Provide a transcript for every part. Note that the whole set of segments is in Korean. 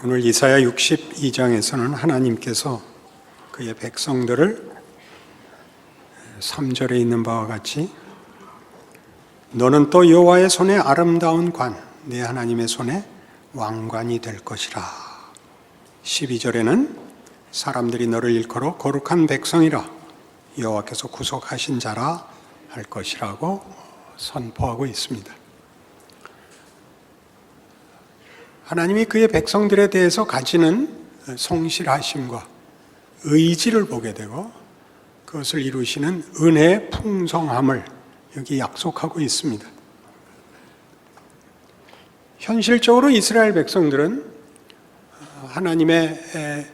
오늘 이사야 62장에서는 하나님께서 그의 백성들을 3절에 있는 바와 같이 너는 또 여호와의 손에 아름다운 관, 내 하나님의 손에 왕관이 될 것이라. 12절에는 사람들이 너를 일컬어 거룩한 백성이라 여호와께서 구속하신 자라 할 것이라고 선포하고 있습니다. 하나님이 그의 백성들에 대해서 가지는 성실하심과 의지를 보게 되고 그것을 이루시는 은혜의 풍성함을 여기 약속하고 있습니다. 현실적으로 이스라엘 백성들은 하나님의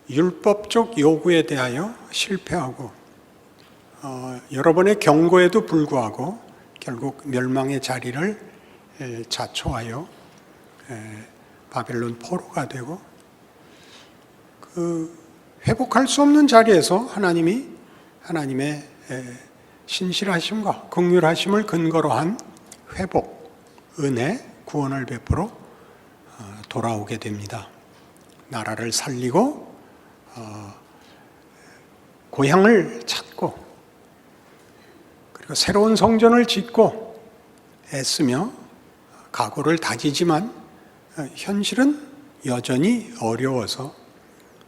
율법적 요구에 대하여 실패하고 여러 번의 경고에도 불구하고 결국 멸망의 자리를 자초하여 바벨론 포로가 되고 그 회복할 수 없는 자리에서 하나님의 신실하심과 긍휼하심을 근거로 한 회복, 은혜, 구원을 베풀어 돌아오게 됩니다. 나라를 살리고 고향을 찾고 그리고 새로운 성전을 짓고 애쓰며 각오를 다지지만 현실은 여전히 어려워서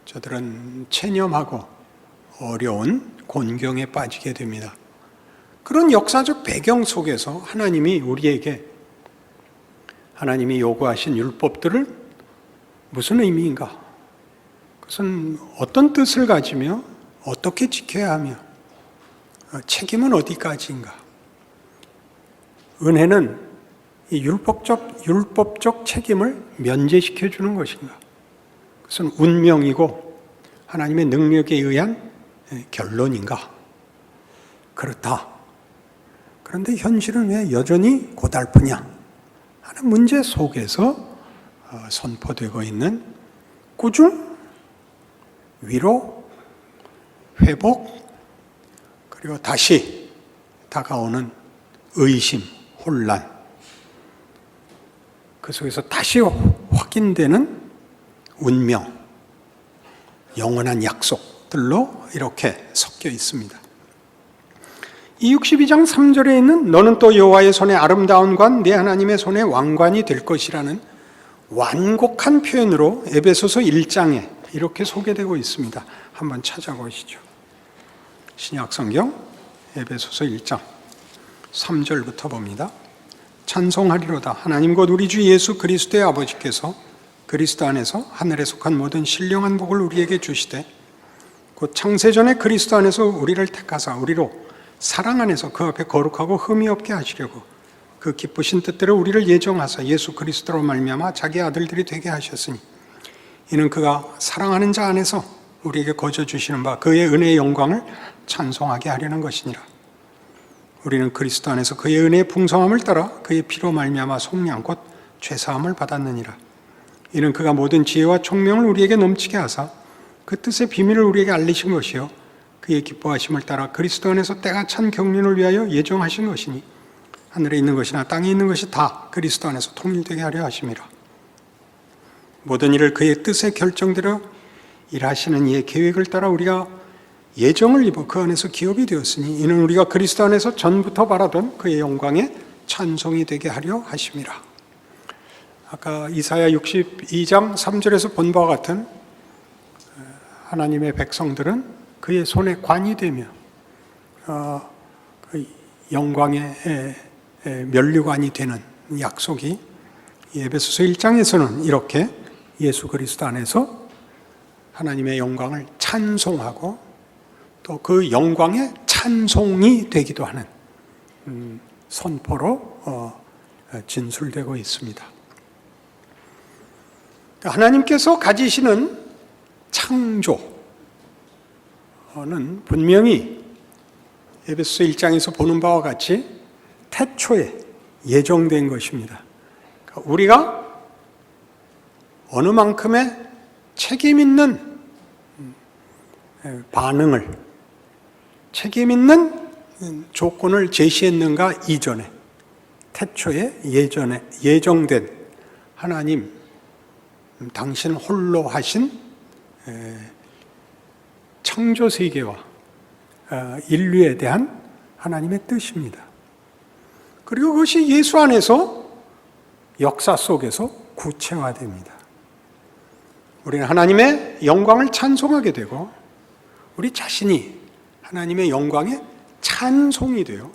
저들은 체념하고 어려운 곤경에 빠지게 됩니다. 그런 역사적 배경 속에서 하나님이 우리에게 하나님이 요구하신 율법들을 무슨 의미인가? 그것은 어떤 뜻을 가지며 어떻게 지켜야 하며 책임은 어디까지인가? 은혜는 이 율법적 책임을 면제시켜 주는 것인가? 그것은 운명이고 하나님의 능력에 의한 결론인가? 그렇다. 그런데 현실은 왜 여전히 고달프냐 하는 문제 속에서 선포되고 있는 꾸중, 위로, 회복, 그리고 다시 다가오는 의심, 혼란, 그 속에서 다시 확인되는 운명, 영원한 약속들로 이렇게 섞여 있습니다. 이 62장 3절에 있는 너는 또 여호와의 손에 아름다운 관, 내 하나님의 손에 왕관이 될 것이라는 완곡한 표현으로 에베소서 1장에 이렇게 소개되고 있습니다. 한번 찾아보시죠. 신약성경 에베소서 1장 3절부터 봅니다. 찬송하리로다. 하나님 곧 우리 주 예수 그리스도의 아버지께서 그리스도 안에서 하늘에 속한 모든 신령한 복을 우리에게 주시되 곧 창세전에 그리스도 안에서 우리를 택하사 우리로 사랑 안에서 그 앞에 거룩하고 흠이 없게 하시려고 그 기쁘신 뜻대로 우리를 예정하사 예수 그리스도로 말미암아 자기 아들들이 되게 하셨으니 이는 그가 사랑하는 자 안에서 우리에게 거저 주시는 바 그의 은혜의 영광을 찬송하게 하려는 것이니라. 우리는 그리스도 안에서 그의 은혜의 풍성함을 따라 그의 피로 말미암아 속량 곧 죄사함을 받았느니라. 이는 그가 모든 지혜와 총명을 우리에게 넘치게 하사 그 뜻의 비밀을 우리에게 알리신 것이요 그의 기뻐하심을 따라 그리스도 안에서 때가 찬 경륜을 위하여 예정하신 것이니 하늘에 있는 것이나 땅에 있는 것이 다 그리스도 안에서 통일되게 하려 하심이라. 모든 일을 그의 뜻의 결정대로 일하시는 이의 계획을 따라 우리가 예정을 입어 그 안에서 기업이 되었으니 이는 우리가 그리스도 안에서 전부터 바라던 그의 영광의 찬송이 되게 하려 하심이라. 아까 이사야 62장 3절에서 본 바와 같은 하나님의 백성들은 그의 손에 관이 되며 그 영광의 면류관이 되는 약속이 에베소서 1장에서는 이렇게 예수 그리스도 안에서 하나님의 영광을 찬송하고 또 그 영광의 찬송이 되기도 하는 선포로 진술되고 있습니다. 하나님께서 가지시는 창조는 분명히 에베소서 1장에서 보는 바와 같이 태초에 예정된 것입니다. 우리가 어느 만큼의 책임 있는 반응을 책임 있는 조건을 제시했는가 이전에 태초에 예정된 하나님, 당신 홀로 하신 창조 세계와 인류에 대한 하나님의 뜻입니다. 그리고 그것이 예수 안에서 역사 속에서 구체화됩니다. 우리는 하나님의 영광을 찬송하게 되고 우리 자신이 하나님의 영광의 찬송이 되어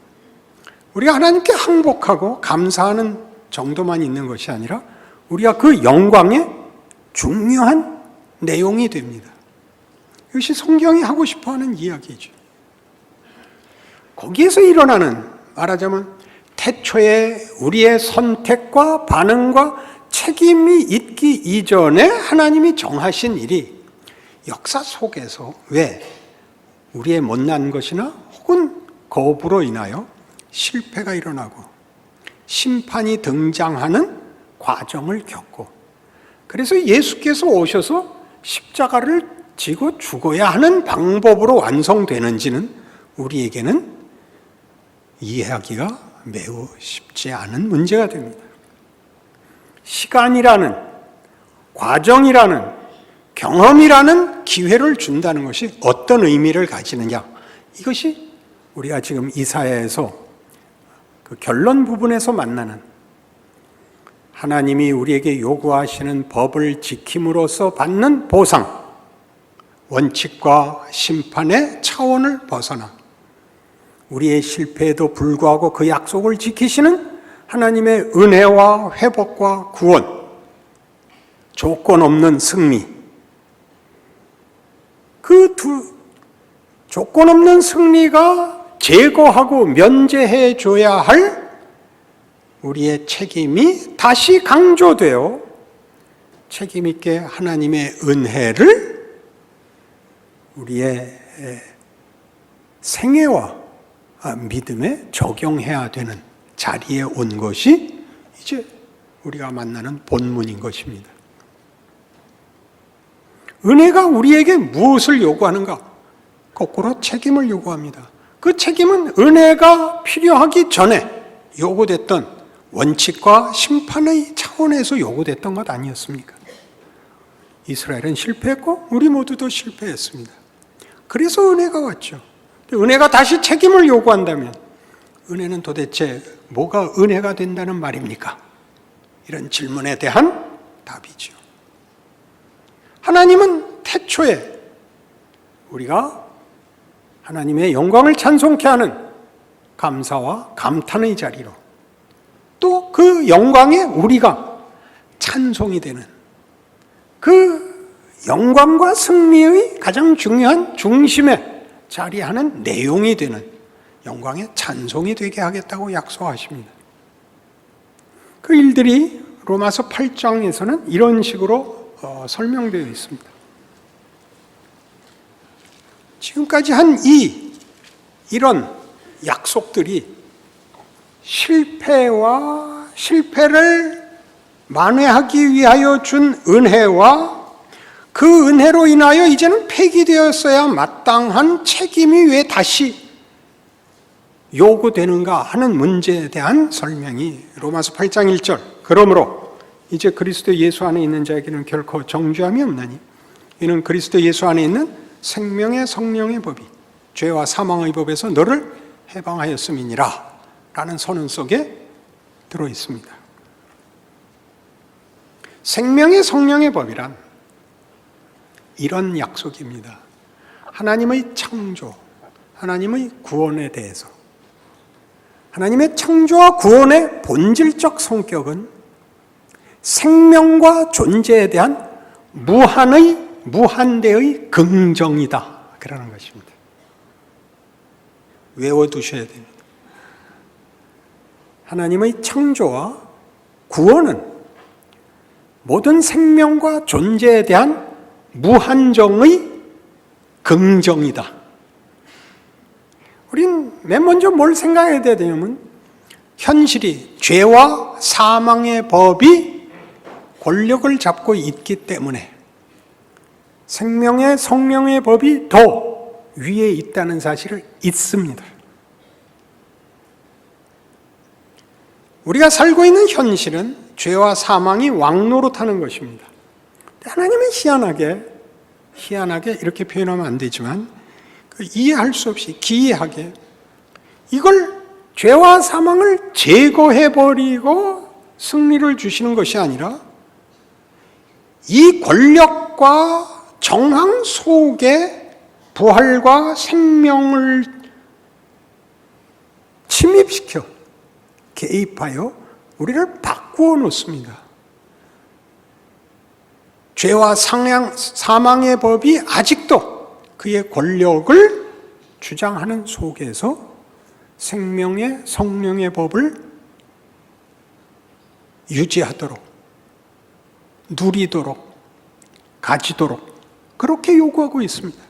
우리가 하나님께 항복하고 감사하는 정도만 있는 것이 아니라 우리가 그 영광의 중요한 내용이 됩니다. 이것이 성경이 하고 싶어하는 이야기죠. 거기에서 일어나는, 말하자면 태초에 우리의 선택과 반응과 책임이 있기 이전에 하나님이 정하신 일이 역사 속에서 왜 우리의 못난 것이나 혹은 거부로 인하여 실패가 일어나고 심판이 등장하는 과정을 겪고, 그래서 예수께서 오셔서 십자가를 지고 죽어야 하는 방법으로 완성되는지는 우리에게는 이해하기가 매우 쉽지 않은 문제가 됩니다. 시간이라는, 과정이라는, 경험이라는 기회를 준다는 것이 어떤 의미를 가지느냐, 이것이 우리가 지금 이사야에서 그 결론 부분에서 만나는 하나님이 우리에게 요구하시는 법을 지킴으로써 받는 보상, 원칙과 심판의 차원을 벗어나 우리의 실패에도 불구하고 그 약속을 지키시는 하나님의 은혜와 회복과 구원, 조건 없는 승리, 그 조건 없는 승리가 제거하고 면제해 줘야 할 우리의 책임이 다시 강조되어 책임 있게 하나님의 은혜를 우리의 생애와 믿음에 적용해야 되는 자리에 온 것이 이제 우리가 만나는 본문인 것입니다. 은혜가 우리에게 무엇을 요구하는가? 거꾸로 책임을 요구합니다. 그 책임은 은혜가 필요하기 전에 요구됐던 원칙과 심판의 차원에서 요구됐던 것 아니었습니까? 이스라엘은 실패했고 우리 모두도 실패했습니다. 그래서 은혜가 왔죠. 은혜가 다시 책임을 요구한다면 은혜는 도대체 뭐가 은혜가 된다는 말입니까? 이런 질문에 대한 답이죠. 하나님은 태초에 우리가 하나님의 영광을 찬송케 하는 감사와 감탄의 자리로, 또 그 영광에 우리가 찬송이 되는 그 영광과 승리의 가장 중요한 중심에 자리하는 내용이 되는 영광의 찬송이 되게 하겠다고 약속하십니다. 그 일들이 로마서 8장에서는 이런 식으로 설명되어 있습니다. 지금까지 한 이런 약속들이 실패를 만회하기 위하여 준 은혜와 그 은혜로 인하여 이제는 폐기되었어야 마땅한 책임이 왜 다시 요구되는가 하는 문제에 대한 설명이 로마서 8장 1절, 그러므로 이제 그리스도 예수 안에 있는 자에게는 결코 정죄함이 없나니 이는 그리스도 예수 안에 있는 생명의 성령의 법이 죄와 사망의 법에서 너를 해방하였음이니라 라는 선언 속에 들어있습니다. 생명의 성령의 법이란 이런 약속입니다. 하나님의 창조, 하나님의 구원에 대해서, 하나님의 창조와 구원의 본질적 성격은 생명과 존재에 대한 무한대의 긍정이다, 그러는 것입니다. 외워두셔야 됩니다. 하나님의 창조와 구원은 모든 생명과 존재에 대한 무한정의 긍정이다. 우린 맨 먼저 뭘 생각해야 되냐면 현실이 죄와 사망의 법이 권력을 잡고 있기 때문에 생명의 성령의 법이 더 위에 있다는 사실을 잊습니다. 우리가 살고 있는 현실은 죄와 사망이 왕노릇하는 것입니다. 하나님은 희한하게 이렇게 표현하면 안 되지만 이해할 수 없이 기이하게 이걸 죄와 사망을 제거해버리고 승리를 주시는 것이 아니라 이 권력과 정황 속에 부활과 생명을 침입시켜 개입하여 우리를 바꾸어 놓습니다. 죄와 사망의 법이 아직도 그의 권력을 주장하는 속에서 생명의 성령의 법을 유지하도록, 누리도록, 가지도록 그렇게 요구하고 있습니다.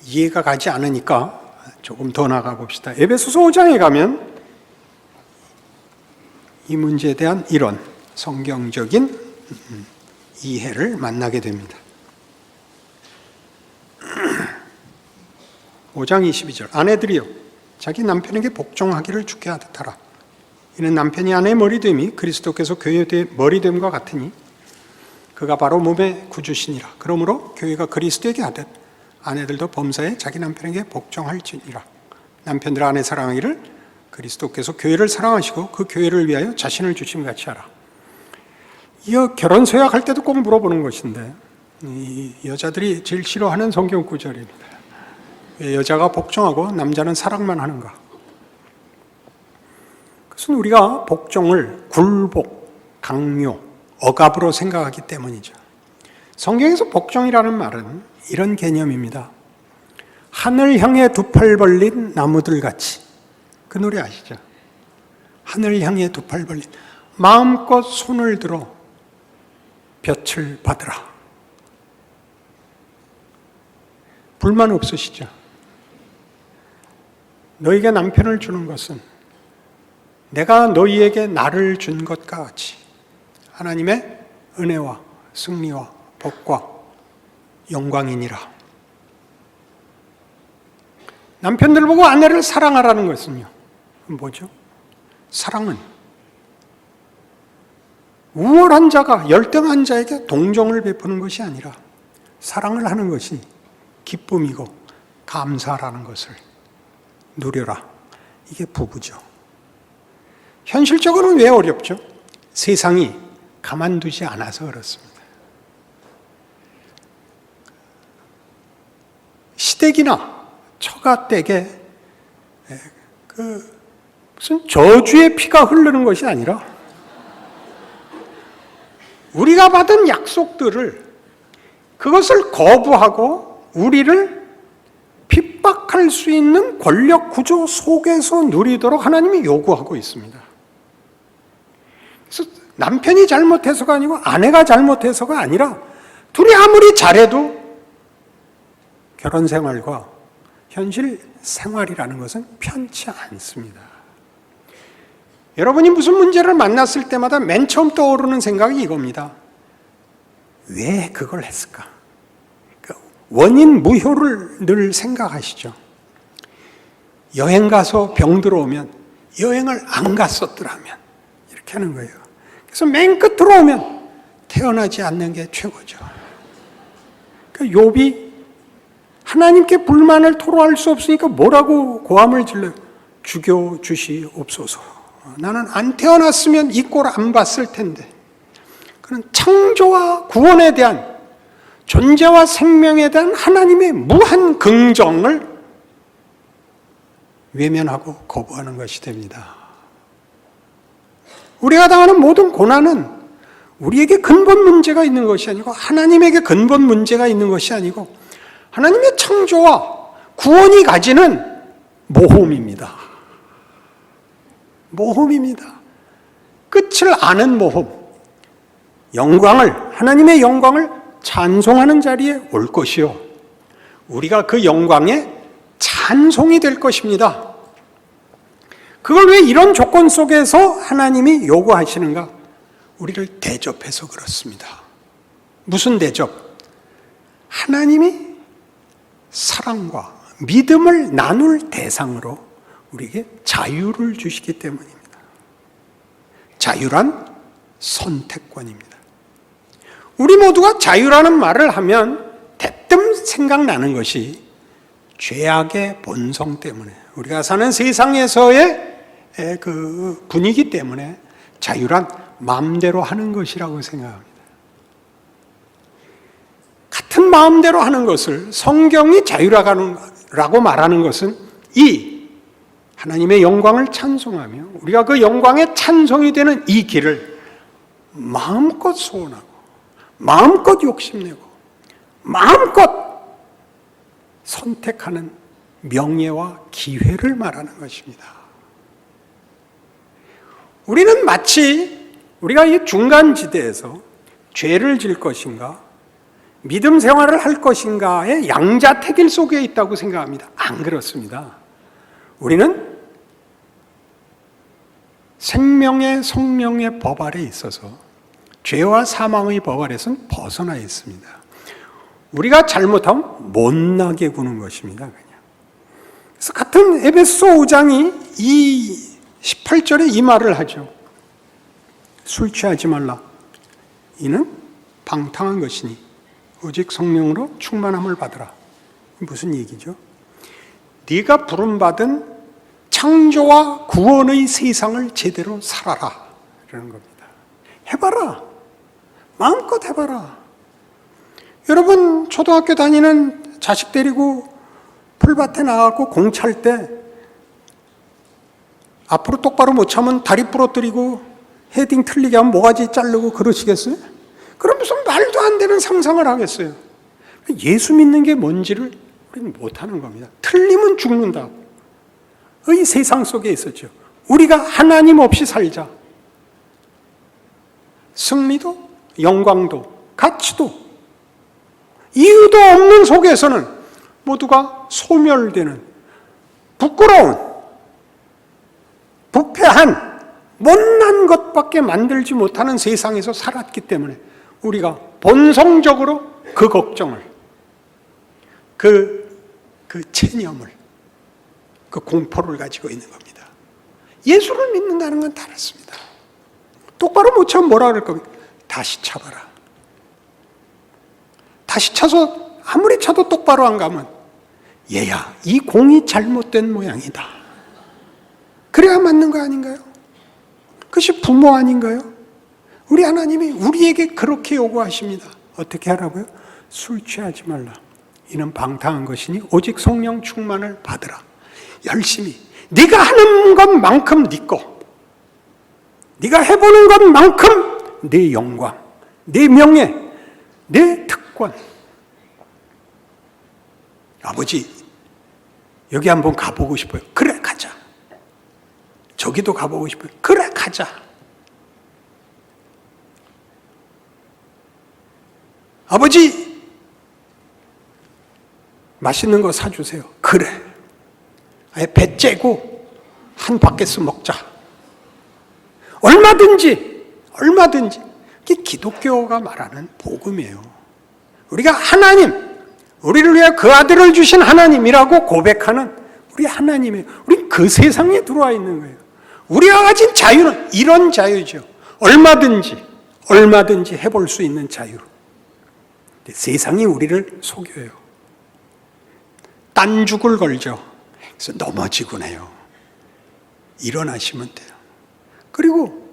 이해가 가지 않으니까 조금 더 나가 봅시다. 에베소서 5장에 가면 이 문제에 대한 이런 성경적인 이해를 만나게 됩니다. 5장 22절 아내들이여 자기 남편에게 복종하기를 주께 하듯하라. 이는 남편이 아내의 머리됨이 그리스도께서 교회의 머리됨과 같으니 그가 바로 몸의 구주시니라. 그러므로 교회가 그리스도에게 하듯 아내들도 범사에 자기 남편에게 복종할지니라. 남편들 아내 사랑하기를 그리스도께서 교회를 사랑하시고 그 교회를 위하여 자신을 주심 같이 하라. 이거 결혼 서약할 때도 꼭 물어보는 것인데 이 여자들이 제일 싫어하는 성경 구절입니다. 왜 여자가 복종하고 남자는 사랑만 하는가? 그것은 우리가 복종을 굴복, 강요, 억압으로 생각하기 때문이죠. 성경에서 복종이라는 말은 이런 개념입니다. 하늘 향해 두 팔 벌린 나무들 같이. 그 노래 아시죠? 하늘 향해 두 팔 벌린 마음껏 손을 들어 볕을 받으라. 불만 없으시죠? 너희가 남편을 주는 것은 내가 너희에게 나를 준 것과 같이 하나님의 은혜와 승리와 복과 영광이니라. 남편들 보고 아내를 사랑하라는 것은요, 뭐죠? 사랑은 우월한 자가 열등한 자에게 동정을 베푸는 것이 아니라 사랑을 하는 것이 기쁨이고 감사라는 것을 누려라. 이게 부부죠. 현실적으로는 왜 어렵죠? 세상이 가만두지 않아서 그렇습니다. 시댁이나 처가댁에 무슨 저주의 피가 흐르는 것이 아니라 우리가 받은 약속들을 그것을 거부하고 우리를 핍박할 수 있는 권력 구조 속에서 누리도록 하나님이 요구하고 있습니다. 그래서 남편이 잘못해서가 아니고 아내가 잘못해서가 아니라 둘이 아무리 잘해도 결혼 생활과 현실 생활이라는 것은 편치 않습니다. 여러분이 무슨 문제를 만났을 때마다 맨 처음 떠오르는 생각이 이겁니다. 왜 그걸 했을까? 원인 무효를 늘 생각하시죠. 여행 가서 병 들어오면 여행을 안 갔었더라면 이렇게 하는 거예요. 그래서 맨 끝으로 오면 태어나지 않는 게 최고죠. 그러니까 욥이 하나님께 불만을 토로할 수 없으니까 뭐라고 고함을 질러요? 죽여 주시옵소서. 나는 안 태어났으면 이 꼴 안 봤을 텐데. 그는 창조와 구원에 대한 존재와 생명에 대한 하나님의 무한 긍정을 외면하고 거부하는 것이 됩니다. 우리가 당하는 모든 고난은 우리에게 근본 문제가 있는 것이 아니고 하나님에게 근본 문제가 있는 것이 아니고 하나님의 창조와 구원이 가지는 모험입니다. 모험입니다. 끝을 아는 모험. 하나님의 영광을 찬송하는 자리에 올 것이요. 우리가 그 영광에 찬송이 될 것입니다. 그걸 왜 이런 조건 속에서 하나님이 요구하시는가? 우리를 대접해서 그렇습니다. 무슨 대접? 하나님이 사랑과 믿음을 나눌 대상으로 우리에게 자유를 주시기 때문입니다. 자유란 선택권입니다. 우리 모두가 자유라는 말을 하면 대뜸 생각나는 것이 죄악의 본성 때문에, 우리가 사는 세상에서의 그 분위기 때문에 자유란 마음대로 하는 것이라고 생각합니다. 같은 마음대로 하는 것을 성경이 자유라고 말하는 것은 이 하나님의 영광을 찬송하며 우리가 그 영광의 찬송이 되는 이 길을 마음껏 소원하고 마음껏 욕심내고 마음껏 선택하는 명예와 기회를 말하는 것입니다. 우리는 마치 우리가 이 중간지대에서 죄를 질 것인가 믿음 생활을 할 것인가의 양자택일 속에 있다고 생각합니다. 안 그렇습니다. 우리는 생명의 성령의 법 아래 있어서 죄와 사망의 법 아래서는 벗어나 있습니다. 우리가 잘못하면 못나게 구는 것입니다. 그냥. 그래서 같은 에베소 5장이 이 18절에 이 말을 하죠. 술 취하지 말라. 이는 방탕한 것이니 오직 성령으로 충만함을 받으라. 무슨 얘기죠? 네가 부름받은 창조와 구원의 세상을 제대로 살아라. 이러는 겁니다. 해봐라. 마음껏 해봐라. 여러분 초등학교 다니는 자식 데리고 풀밭에 나가고 공 찰 때 앞으로 똑바로 못 차면 다리 부러뜨리고 헤딩 틀리게 하면 모가지 자르고 그러시겠어요? 그럼 무슨 말도 안 되는 상상을 하겠어요? 예수 믿는 게 뭔지를 우리는 못하는 겁니다. 틀리면 죽는다. 이 세상 속에 있었죠. 우리가 하나님 없이 살자. 승리도 영광도 가치도 이유도 없는 속에서는 모두가 소멸되는 부끄러운 부패한 못난 것밖에 만들지 못하는 세상에서 살았기 때문에 우리가 본성적으로 그 걱정을, 그 체념을, 그 공포를 가지고 있는 겁니다. 예수를 믿는다는 건 다릅니다. 똑바로 못 차면 뭐라 그럴 겁니까? 다시 차봐라. 다시 차서 아무리 차도 똑바로 안 가면 얘야, 이 공이 잘못된 모양이다. 그래야 맞는 거 아닌가요? 그것이 부모 아닌가요? 우리 하나님이 우리에게 그렇게 요구하십니다. 어떻게 하라고요? 술 취하지 말라. 이는 방탕한 것이니 오직 성령 충만을 받으라. 열심히 네가 하는 것만큼 네 거, 네가 해보는 것만큼 네 영광, 네 명예, 네 특권. 아버지 여기 한번 가보고 싶어요. 그래 가자. 저기도 가보고 싶어요. 그래 가자. 아버지 맛있는 거 사주세요. 그래. 아예 배 째고 한 바켓스 먹자. 얼마든지 이게 기독교가 말하는 복음이에요. 우리가 하나님, 우리를 위해 그 아들을 주신 하나님이라고 고백하는 우리 하나님이에요. 우린 그 세상에 들어와 있는 거예요. 우리가 가진 자유는 이런 자유죠. 얼마든지 해볼 수 있는 자유. 세상이 우리를 속여요. 딴죽을 걸죠. 그래서 넘어지곤 해요. 일어나시면 돼요. 그리고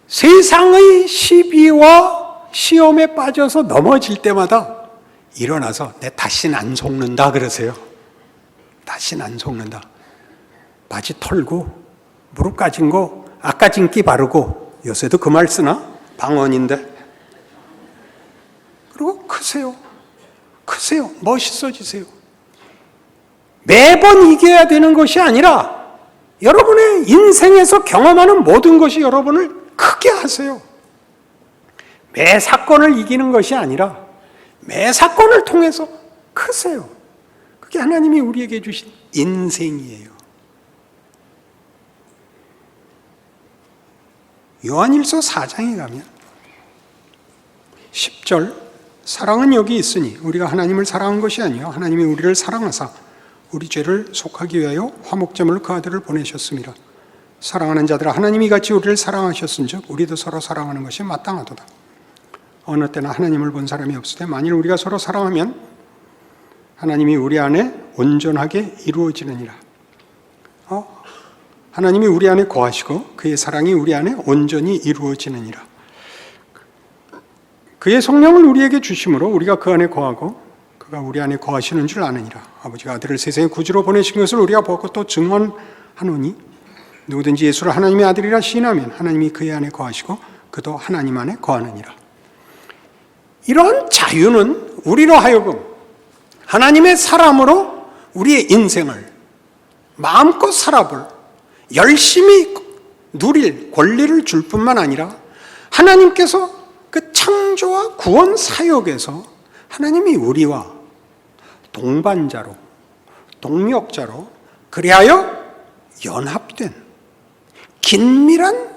세상의 시비와 시험에 빠져서 넘어질 때마다 일어나서 내 다시는 안 속는다 그러세요. 다시는 안 속는다. 바지 털고 무릎 까진 거 아까 진기 바르고, 요새도 그 말 쓰나? 방언인데. 그리고 크세요. 멋있어지세요. 매번 이겨야 되는 것이 아니라 여러분의 인생에서 경험하는 모든 것이 여러분을 크게 하세요. 매 사건을 이기는 것이 아니라 매 사건을 통해서 크세요. 그게 하나님이 우리에게 주신 인생이에요. 요한일서 4장에 가면 10절, 사랑은 여기 있으니 우리가 하나님을 사랑한 것이 아니요 하나님이 우리를 사랑하사 우리 죄를 속하기 위하여 화목제물로 그 아들을 보내셨습니다. 사랑하는 자들아 하나님이 같이 우리를 사랑하셨은즉 우리도 서로 사랑하는 것이 마땅하도다. 어느 때나 하나님을 본 사람이 없을 때 만일 우리가 서로 사랑하면 하나님이 우리 안에 온전하게 이루어지느니라. 하나님이 우리 안에 거하시고 그의 사랑이 우리 안에 온전히 이루어지느니라. 그의 성령을 우리에게 주심으로 우리가 그 안에 거하고 그가 우리 안에 거하시는 줄 아느니라. 아버지가 아들을 세상에 구주로 보내신 것을 우리가 보고 또 증언하노니 누구든지 예수를 하나님의 아들이라 시인하면 하나님이 그의 안에 거하시고 그도 하나님 안에 거하느니라. 이러한 자유는 우리로 하여금 하나님의 사람으로 우리의 인생을 마음껏 살아볼 열심히 누릴 권리를 줄 뿐만 아니라 하나님께서 그 창조와 구원 사역에서 하나님이 우리와 동반자로 동력자로 그리하여 연합된 긴밀한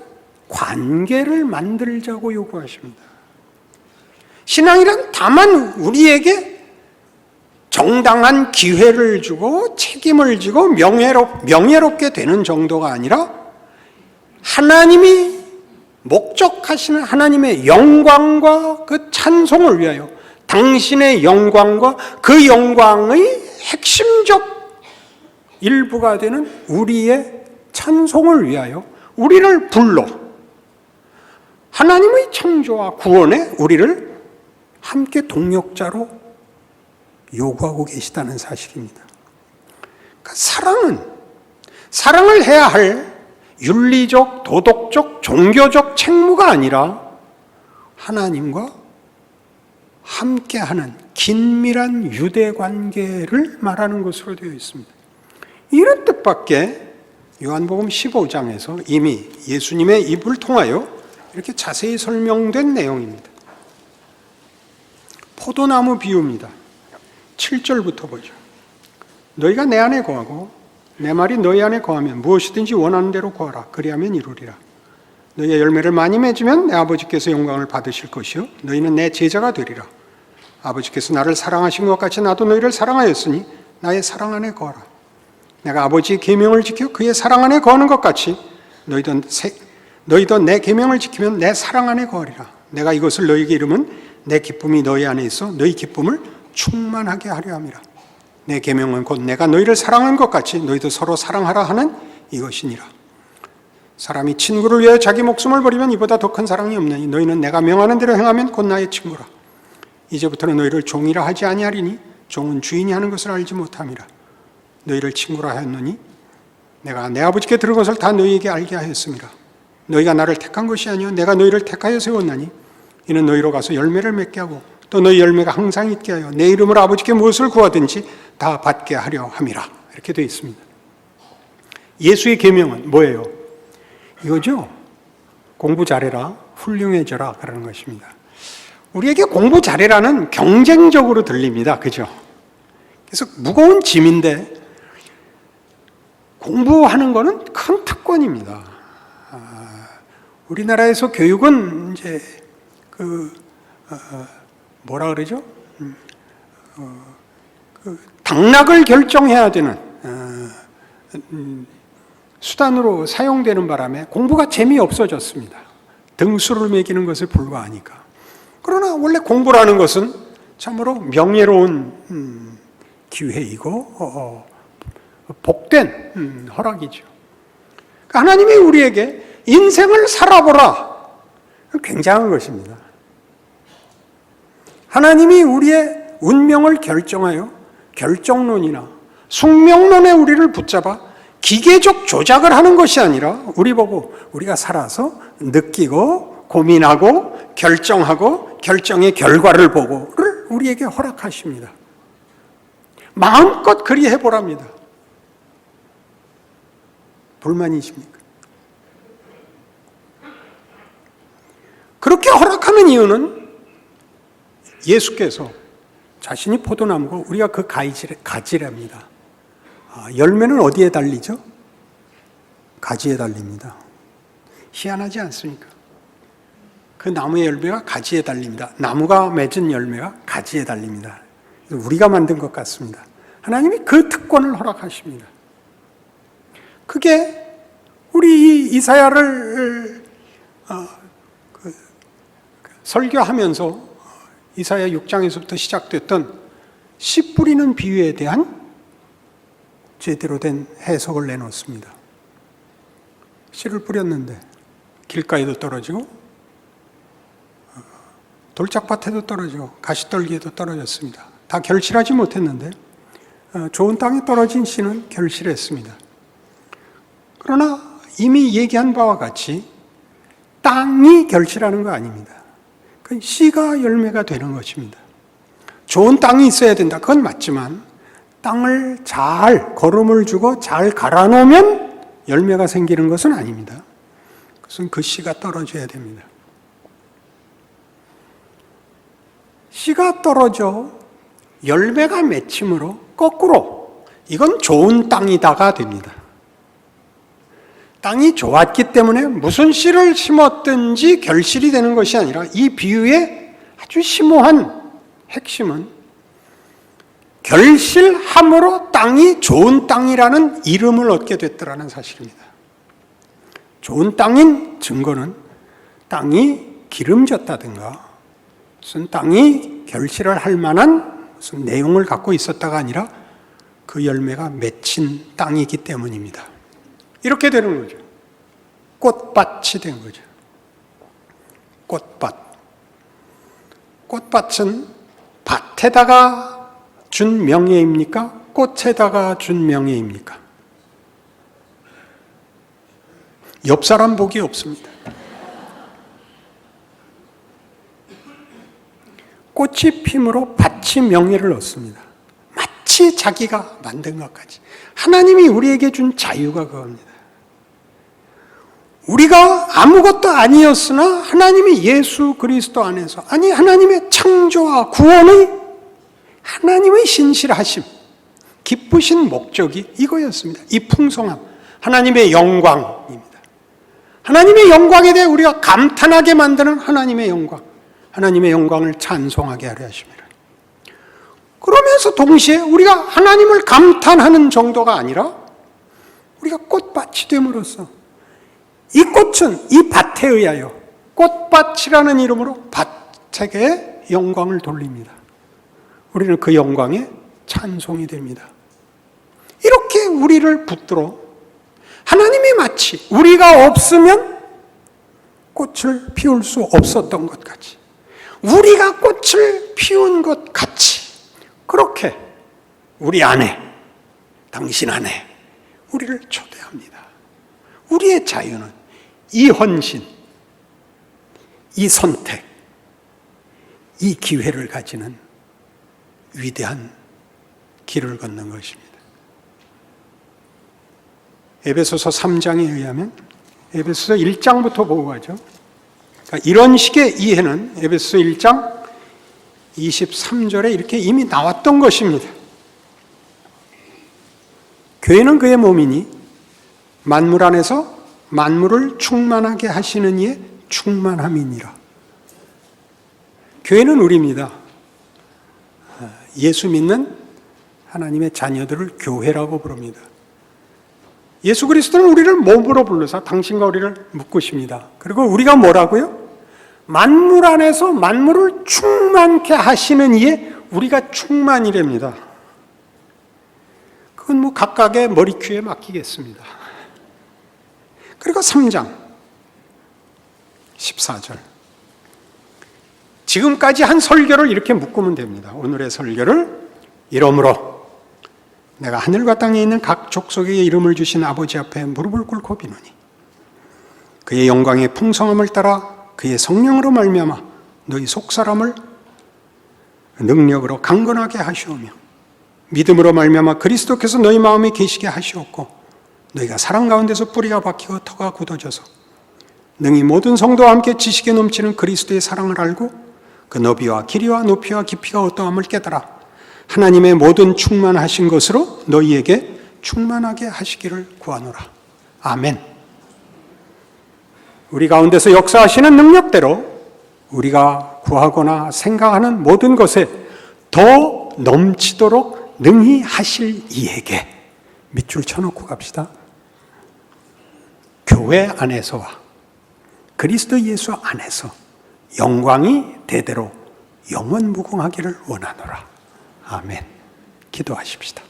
관계를 만들자고 요구하십니다. 신앙이란 다만 우리에게 정당한 기회를 주고 책임을 지고 명예롭게 되는 정도가 아니라 하나님이 목적하시는 하나님의 영광과 그 찬송을 위하여 당신의 영광과 그 영광의 핵심적 일부가 되는 우리의 찬송을 위하여 우리를 불러 하나님의 창조와 구원에 우리를 함께 동력자로 요구하고 계시다는 사실입니다. 그러니까 사랑을 해야 할 윤리적, 도덕적, 종교적 책무가 아니라 하나님과 함께하는 긴밀한 유대 관계를 말하는 것으로 되어 있습니다. 이런 뜻밖에 요한복음 15장에서 이미 예수님의 입을 통하여 이렇게 자세히 설명된 내용입니다. 포도나무 비유입니다. 7절부터 보죠. 너희가 내 안에 거하고 내 말이 너희 안에 거하면 무엇이든지 원하는 대로 구하라. 그리하면 이루리라. 너희의 열매를 많이 맺으면 내 아버지께서 영광을 받으실 것이요 너희는 내 제자가 되리라. 아버지께서 나를 사랑하신 것 같이 나도 너희를 사랑하였으니 나의 사랑 안에 거하라. 내가 아버지의 계명을 지켜 그의 사랑 안에 거하는 것 같이 너희도 내 계명을 지키면 내 사랑 안에 거하리라. 내가 이것을 너희에게 이름은 내 기쁨이 너희 안에 있어 너희 기쁨을 충만하게 하려 함이라. 내 계명은 곧 내가 너희를 사랑한 것 같이 너희도 서로 사랑하라 하는 이것이니라. 사람이 친구를 위하여 자기 목숨을 버리면 이보다 더 큰 사랑이 없느니 너희는 내가 명하는 대로 행하면 곧 나의 친구라. 이제부터는 너희를 종이라 하지 아니하리니 종은 주인이 하는 것을 알지 못함이라. 너희를 친구라 하였노니 내가 내 아버지께 들은 것을 다 너희에게 알게 하였음이라. 너희가 나를 택한 것이 아니요 내가 너희를 택하여 세웠나니 이는 너희로 가서 열매를 맺게 하고 또 너희 열매가 항상 있게 하여 내 이름으로 아버지께 무엇을 구하든지 다 받게 하려 함이라. 이렇게 되어 있습니다. 예수의 계명은 뭐예요? 이거죠. 공부 잘해라, 훌륭해져라 그러는 것입니다. 우리에게 공부 잘해라는 경쟁적으로 들립니다. 그죠? 그래서 무거운 짐인데 공부하는 거는 큰 특권입니다. 우리나라에서 교육은 이제 뭐라 그러죠? 당락을 결정해야 되는 수단으로 사용되는 바람에 공부가 재미없어졌습니다. 등수를 매기는 것에 불과하니까. 그러나 원래 공부라는 것은 참으로 명예로운 기회이고 복된 허락이죠. 그러니까 하나님이 우리에게 인생을 살아보라. 굉장한 것입니다. 하나님이 우리의 운명을 결정하여 결정론이나 숙명론에 우리를 붙잡아 기계적 조작을 하는 것이 아니라 우리 보고 우리가 살아서 느끼고 고민하고 결정하고 결정의 결과를 보고를 우리에게 허락하십니다. 마음껏 그리 해보랍니다. 불만이십니까? 그렇게 허락하는 이유는 예수께서 자신이 포도나무고 우리가 그 가지랍니다. 열매는 어디에 달리죠? 가지에 달립니다. 희한하지 않습니까? 그 나무의 열매가 가지에 달립니다. 나무가 맺은 열매가 가지에 달립니다. 우리가 만든 것 같습니다. 하나님이 그 특권을 허락하십니다. 그게 우리 이사야를 설교하면서 이사야 6장에서부터 시작됐던 씨 뿌리는 비유에 대한 제대로 된 해석을 내놓습니다. 씨를 뿌렸는데 길가에도 떨어지고 돌짝밭에도 떨어지고 가시떨기에도 떨어졌습니다. 다 결실하지 못했는데 좋은 땅에 떨어진 씨는 결실했습니다. 그러나 이미 얘기한 바와 같이 땅이 결실하는 거 아닙니다. 그 씨가 열매가 되는 것입니다. 좋은 땅이 있어야 된다. 그건 맞지만 땅을 잘 거름을 주고 잘 갈아놓으면 열매가 생기는 것은 아닙니다. 그것은 그 씨가 떨어져야 됩니다. 씨가 떨어져 열매가 맺힘으로 거꾸로 이건 좋은 땅이다가 됩니다. 땅이 좋았기 때문에 무슨 씨를 심었든지 결실이 되는 것이 아니라 이 비유의 아주 심오한 핵심은 결실함으로 땅이 좋은 땅이라는 이름을 얻게 됐더라는 사실입니다. 좋은 땅인 증거는 땅이 기름졌다든가 무슨 땅이 결실을 할 만한 무슨 내용을 갖고 있었다가 아니라 그 열매가 맺힌 땅이기 때문입니다. 이렇게 되는 거죠. 꽃밭이 된 거죠. 꽃밭. 꽃밭은 밭에다가 준 명예입니까? 꽃에다가 준 명예입니까? 옆 사람 복이 없습니다. 꽃이 핌으로 밭이 명예를 얻습니다. 마치 자기가 만든 것까지. 하나님이 우리에게 준 자유가 그겁니다. 우리가 아무것도 아니었으나 하나님이 예수 그리스도 안에서, 아니 하나님의 창조와 구원의 하나님의 신실하심, 기쁘신 목적이 이거였습니다. 이 풍성함, 하나님의 영광입니다. 하나님의 영광에 대해 우리가 감탄하게 만드는 하나님의 영광, 하나님의 영광을 찬송하게 하려 하심이라. 그러면서 동시에 우리가 하나님을 감탄하는 정도가 아니라 우리가 꽃밭이 됨으로써 이 꽃은 이 밭에 의하여 꽃밭이라는 이름으로 밭에게 영광을 돌립니다. 우리는 그 영광에 찬송이 됩니다. 이렇게 우리를 붙들어 하나님이 마치 우리가 없으면 꽃을 피울 수 없었던 것 같이, 우리가 꽃을 피운 것 같이 그렇게 우리 안에, 당신 안에 우리를 초대합니다. 우리의 자유는 이 헌신, 이 선택, 이 기회를 가지는 위대한 길을 걷는 것입니다. 에베소서 3장에 의하면, 에베소서 1장부터 보고 가죠. 그러니까 이런 식의 이해는 에베소서 1장 23절에 이렇게 이미 나왔던 것입니다. 교회는 그의 몸이니 만물 안에서 만물을 충만하게 하시는 이의 충만함이니라. 교회는 우리입니다. 예수 믿는 하나님의 자녀들을 교회라고 부릅니다. 예수 그리스도는 우리를 몸으로 불러서 당신과 우리를 묶으십니다. 그리고 우리가 뭐라고요? 만물 안에서 만물을 충만케 하시는 이에 우리가 충만이랍니다. 그건 뭐 각각의 머리큐에 맡기겠습니다. 그리고 3장 14절, 지금까지 한 설교를 이렇게 묶으면 됩니다. 오늘의 설교를 이러므로 내가 하늘과 땅에 있는 각 족속에게 이름을 주신 아버지 앞에 무릎을 꿇고 비노니 그의 영광의 풍성함을 따라 그의 성령으로 말미암아 너희 속사람을 능력으로 강건하게 하시오며 믿음으로 말미암아 그리스도께서 너희 마음에 계시게 하시옵고 너희가 사랑 가운데서 뿌리가 박히고 터가 굳어져서 능히 모든 성도와 함께 지식에 넘치는 그리스도의 사랑을 알고 그 너비와 길이와 높이와 깊이가 어떠함을 깨달아 하나님의 모든 충만하신 것으로 너희에게 충만하게 하시기를 구하노라. 아멘. 우리 가운데서 역사하시는 능력대로 우리가 구하거나 생각하는 모든 것에 더 넘치도록 능히 하실 이에게 밑줄 쳐놓고 갑시다. 교회 안에서와 그리스도 예수 안에서 영광이 대대로 영원 무궁하기를 원하노라. 아멘. 기도하십시다.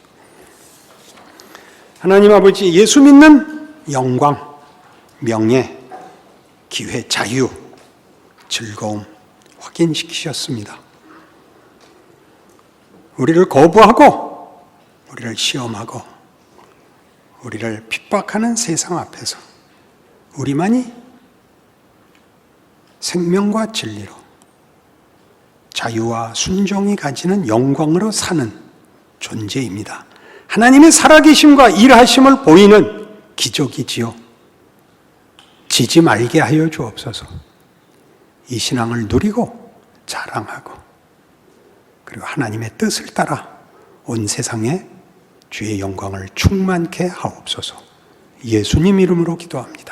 하나님 아버지, 예수 믿는 영광, 명예, 기회, 자유, 즐거움 확인시키셨습니다. 우리를 거부하고 우리를 시험하고 우리를 핍박하는 세상 앞에서 우리만이 생명과 진리로 자유와 순종이 가지는 영광으로 사는 존재입니다. 하나님의 살아계심과 일하심을 보이는 기적이지요. 지지 말게 하여 주옵소서. 이 신앙을 누리고 자랑하고 그리고 하나님의 뜻을 따라 온 세상에 주의 영광을 충만케 하옵소서. 예수님 이름으로 기도합니다.